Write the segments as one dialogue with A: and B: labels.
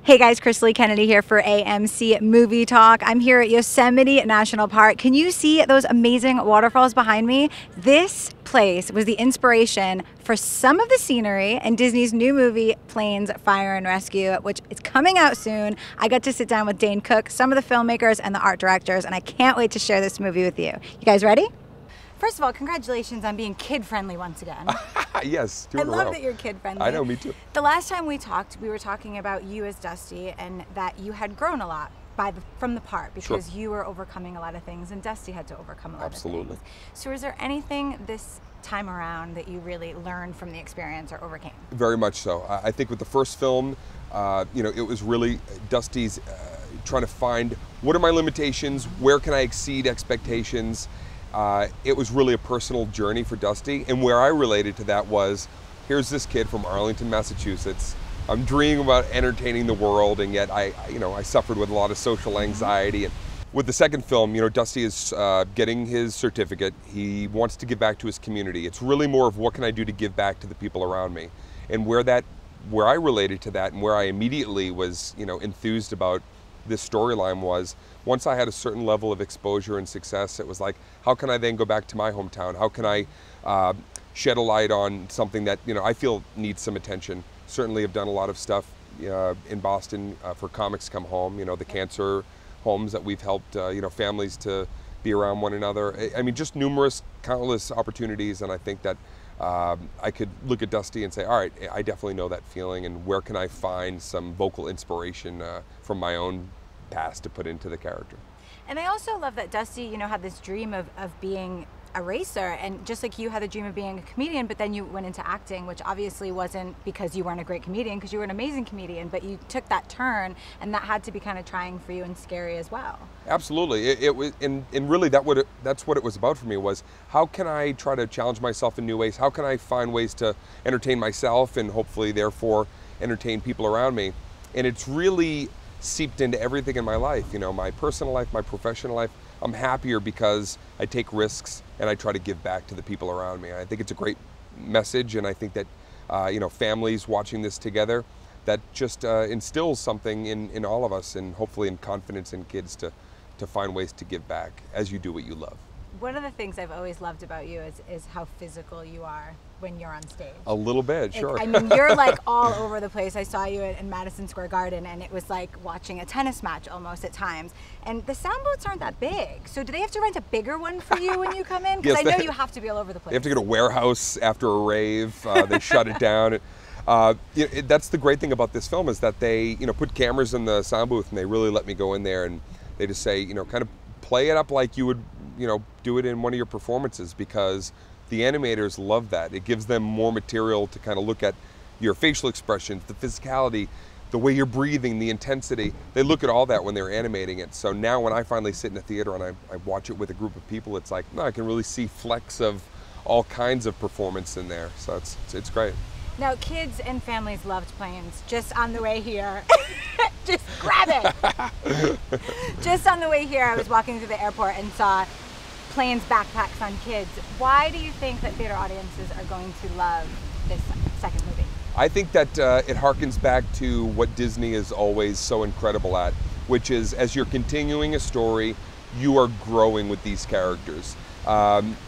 A: Hey guys, Chris Lee Kennedy here for AMC Movie Talk. I'm here at Yosemite National Park. Can you see those amazing waterfalls behind me? This place was the inspiration for some of the scenery in Disney's new movie, Planes, Fire and Rescue, which is coming out soon. I got to sit down with Dane, some of the filmmakers and the art directors, and I can't wait to share this movie with you. You guys ready? First of all, congratulations on being kid-friendly once again.
B: Yes,
A: I love that you're kid-friendly.
B: I know, me too.
A: The last time we talked, we were talking about you as Dusty and that you had grown a lot from the part because you were overcoming a lot of things and Dusty had to overcome a lot of things. So is there anything this time around that you really learned from the experience or overcame? Very much so.
B: I think with the first film, you know, it was really Dusty's trying to find what are my limitations, where can I exceed expectations. It was really a personal journey for Dusty, and where I related to that was, here's this kid from Arlington, Massachusetts. I'm dreaming about entertaining the world, and yet I suffered with a lot of social anxiety. And with the second film, you know, Dusty is getting his certificate. He wants to give back to his community. It's really more of what can I do to give back to the people around me, and where I related to that, and where I immediately was, you know, enthused about this storyline was, once I had a certain level of exposure and success, it was like, how can I then go back to my hometown? How can I shed a light on something that, you know, I feel needs some attention? Certainly have done a lot of stuff in Boston for Comics Come Home, you know, the cancer homes that we've helped, you know, families to be around one another. I mean, just countless opportunities, and I think that I could look at Dusty and say, all right, I definitely know that feeling, and where can I find some vocal inspiration from my own past to put into the character.
A: And I also love that Dusty, you know, had this dream of being a racer, and just like you had the dream of being a comedian, but then you went into acting, which obviously wasn't because you weren't a great comedian, because you were an amazing comedian, but you took that turn, and that had to be kind of trying for you and scary as well.
B: Absolutely. It was, and really that's what it was about for me, was how can I try to challenge myself in new ways? How can I find ways to entertain myself and hopefully therefore entertain people around me? And it's really seeped into everything in my life, you know, my personal life, my professional life. I'm happier because I take risks and I try to give back to the people around me. I think it's a great message, and I think that you know, families watching this together, that just instills something in all of us, and hopefully in confidence in kids to find ways to give back as you do what you love.
A: One of the things I've always loved about you is how physical you are when you're on stage.
B: A little bit, sure.
A: I mean, you're like all over the place. I saw you in Madison Square Garden, and it was like watching a tennis match almost at times. And the sound booths aren't that big. So do they have to rent a bigger one for you when you come in? Because yes, I know you have to be all over the place.
B: You have to go to a warehouse after a rave. They shut it down. You know, that's the great thing about this film, is that they, you know, put cameras in the sound booth, and they really let me go in there, and they just say, you know, kind of play it up like you would, you know, do it in one of your performances, because the animators love that. It gives them more material to kind of look at your facial expressions, the physicality, the way you're breathing, the intensity. They look at all that when they're animating it. So now when I finally sit in a theater and I watch it with a group of people, it's like, no, I can really see flecks of all kinds of performance in there. So it's great.
A: Now, kids and families loved Planes. Just on the way here, just grab it. Just on the way here, I was walking through the airport and saw Planes backpacks on kids. Why do you think that theater audiences are going to love this second movie?
B: I think that it harkens back to what Disney is always so incredible at, which is, as you're continuing a story, you are growing with these characters.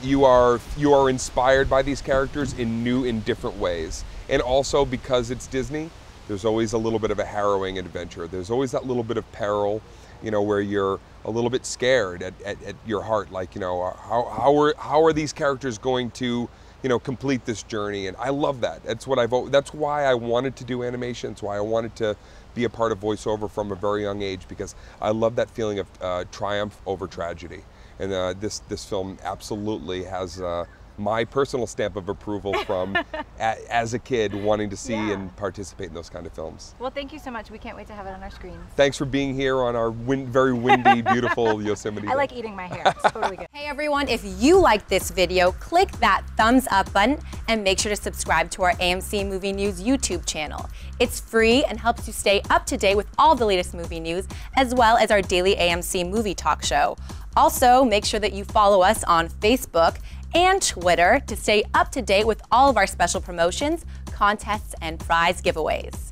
B: You are inspired by these characters in new and different ways. And also, because it's Disney, there's always a little bit of a harrowing adventure. There's always that little bit of peril, you know, where you're a little bit scared at your heart, like, you know, how are these characters going to, you know, complete this journey? And I love that. That's why I wanted to do animation. It's why I wanted to be a part of voiceover from a very young age, because I love that feeling of triumph over tragedy. And this film absolutely has my personal stamp of approval from as a kid wanting to see and participate in those kind of films.
A: Well, thank you so much. We can't wait to have it on our screens.
B: Thanks for being here on our very windy, beautiful Yosemite day.
A: I like eating my hair. It's totally good.
C: Hey everyone, if you like this video, click that thumbs up button and make sure to subscribe to our AMC Movie News YouTube channel. It's free and helps you stay up to date with all the latest movie news, as well as our daily AMC movie talk show. Also, make sure that you follow us on Facebook and Twitter to stay up to date with all of our special promotions, contests, and prize giveaways.